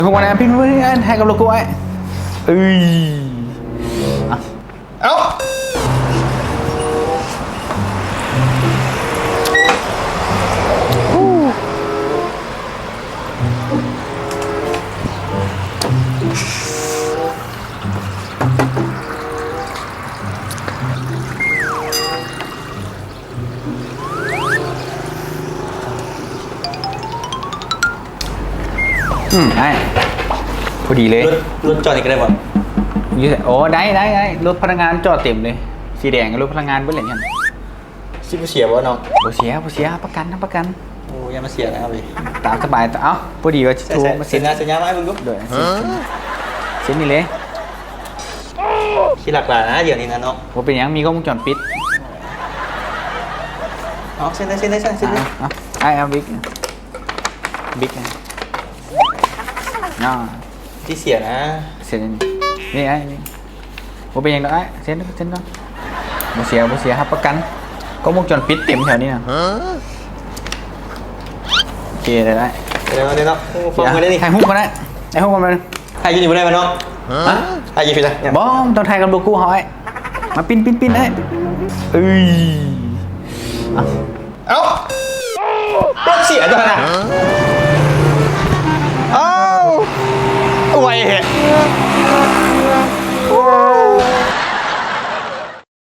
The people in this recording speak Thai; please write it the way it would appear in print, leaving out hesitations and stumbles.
พวกนั้นพี่ไม่ให้กับโลโก้ไอ้เอ้ยเอ้าไอ้พอดีเลยรถจอดอีกได้ป่ะยืดโอ้ได้รถพนักงานจอดเต็มเลยสีแดงกับรถพนักงานเป็นอะไรกันซิบเสียบ่น้องบ่เสียประกันทั้งประกันโอ้ยังมาเสียนะครับพี่ตามสบายเอ้าพอดีว่าโทรมาเสียสัญญาไหมมึงกูด้วยเส้นนี่เลยขี้หลักหลายนะเดี๋ยวนี้นะน้องว่าเป็นยังมีกล้องวงจรปิดเอาเส้นได้ไอ้เอาบิ๊กน่าที่เสียนะเส้นนี่ไอ้ว่าเป็นยังไงเส้นเนาะบ่เสียครับประกันกล้องวงจรปิดเต็มแถวนี้นะโอเคได้เดี๋ยวฟังมาได้ดิถ่ายหุ้มมาได้ถ่ายหุ้มมาเลยถ่ายยืนอยู่ได้ไหมน้องถ่ายยืนผิดนะบอมต้องถ่ายกับโลโก้เขาไอ้มาปิ้นได้เอ้ารถเสียด้วยนะ